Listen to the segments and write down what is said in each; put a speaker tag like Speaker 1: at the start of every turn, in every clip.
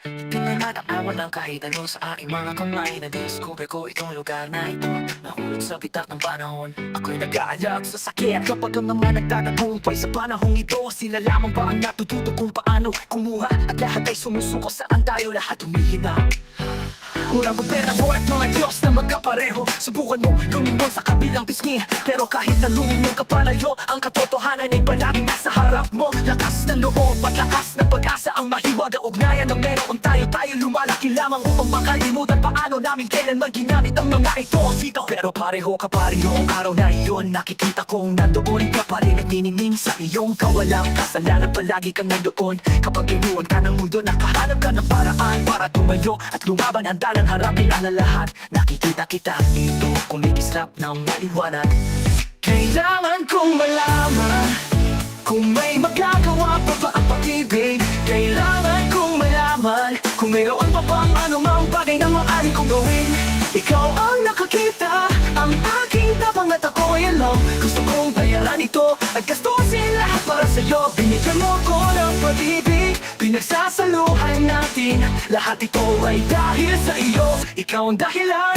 Speaker 1: Pinanatakawan ng kahit ano sa aking mga kamay. Na-discover ko itong lugar na ito. Nahulog sa bitak ng panahon. Ako'y nag-aalab sa sakit kapag ang mga nagtatagumpay sa panahong ito. Sila lamang ba ang natututo kung paano kumuha? At lahat ay sumusuko saan tayo lahat humihina. Unang gobernador at mga Diyos na magkapareho. Subukan mo lumingon sa kabilang pisngi, pero kahit na lumingon ka palayo, ang katotohanan ay palaging nasa harap mo. Lakas ng loob at lakas ng pag-asa ang mahiwag ang ugnayan ng meron tayo. Tayo lumalaki lamang upang makalimutan paano namin kailanman ginamit ang mga ito. Pero pareho ka pa rin noong araw na iyon. Nakikita kong nandoon ka pa rin at niningning sa iyong kawalang kasalanan. Palagi kang nandoon kapag inuwan ka ng mundo. Nakahanap ka ng paraan para tumayo at lumaban. Handa ng harapin ang lahat. Nakikita kita dito, kumikislap ng maliwanag. Kailangan kong malaman kung may magagawa pa ba ang pag-ibig. Kailangan kong malaman kung mayroon pa bang anumang bagay na maaari kong gawin. Ikaw ang nakakita, ang aking tapang at ako'y alam. Gusto kong bayaran ito at gastusin lahat para sa'yo. Binigyan mo ko ng pag-ibig, pinagsasaluhan natin. Lahat ito ay dahil sa iyo. Ikaw ang dahilan,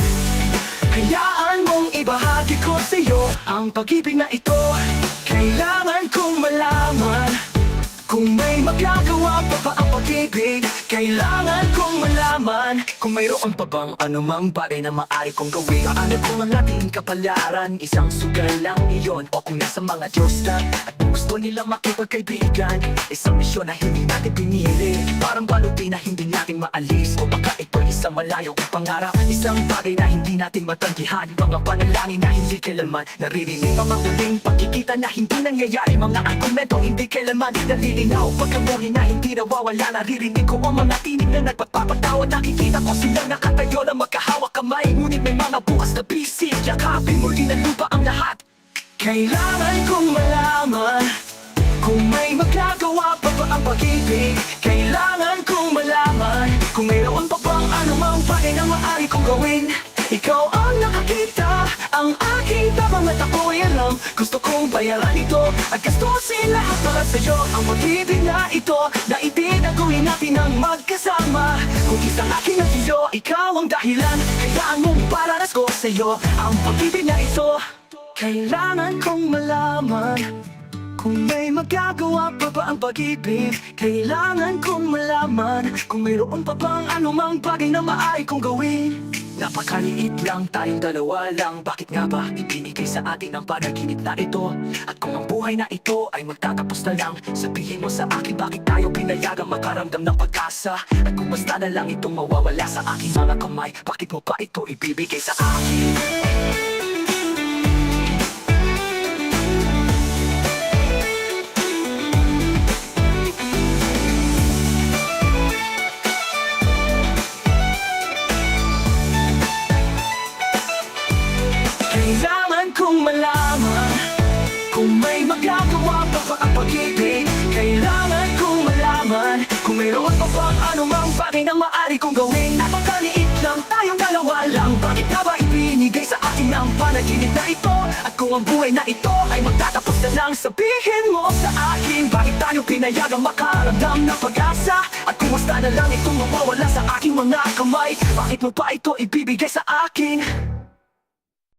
Speaker 1: hayaan mong ibahagi ko sa'yo ang pag-ibig na ito. Kailangan kong malaman kung may magagawa pa ba ang pag-ibig. Kailangan kong malaman kung mayroon pa bang anumang bagay na maaari kong gawin. Paano kung ang ating kapalaran isang sugal lang iyon, o kung nasa mga Diyos na at kung gusto nila makipagkaibigan. Isang misyon na hindi natin pinili, parang baluti na hindi natin maalis. O baka ito isang malayong pangarap, isang bagay na hindi natin matanggihan. Mga panalangin na hindi kailanman naririnig, mga muling pagkikita na hindi nangyayari, mga argumento hindi kailanman nalilinaw. Pagkamuhi na hindi nawawala, naririnig ko ang mga tinig na nagpapatawa. Nakikita ko silang nakatayo na magkahawak kamay, ngunit may mga bukas na bisig. Yakapin muli ng lupa ang lahat. Kailangan kong malaman kung may magagawa pa ba ang pag-ibig. Kailangan kong malaman kung mayroon pa bang anumang bagay na maaari kong gawin. Ikaw ang nakakita, ang aking tapang at ako'y alam. Gusto kong bayaran ito at gastusin lahat para sa'yo. Ang pag-ibig na ito na itinagawin natin ang magkasama. Kung isang aking at iyo, ikaw ang dahilan. Kailangan mong paranas ko sa'yo ang pag-ibig na ito. Kailangan kong malaman kung may magagawa pa ba ang pag-ibig. Kailangan kong malaman kung mayroon pa bang anumang bagay na maaari kong gawin. Napakaliit lang, tayong dalawa lang. Bakit nga ba ibinigay sa atin ang panaginip na ito? At kung ang buhay na ito ay magtatapos na lang, sabihin mo sa akin bakit tayo pinayagang makaramdam ng pag-asa? At kung basta na lang itong mawawala sa aking mga kamay, bakit mo pa ito ibibigay sa akin? Kailangan kong malaman kung may magagawa pa ba ang pag-ibig. Kailangan kong malaman kung mayroon pa bang anumang bagay na maaari kong gawin. Napakaliit lang, tayong dalawa lang. Bakit nga ba ibinigay sa akin ang panaginip na ito? At kung ang buhay na ito ay magtatapos na lang, sabihin mo sa akin bakit tayo pinayagang makaramdam ng pag-asa? At kung basta na lang itong mawawala sa aking mga kamay, bakit mo pa ito ibibigay sa akin?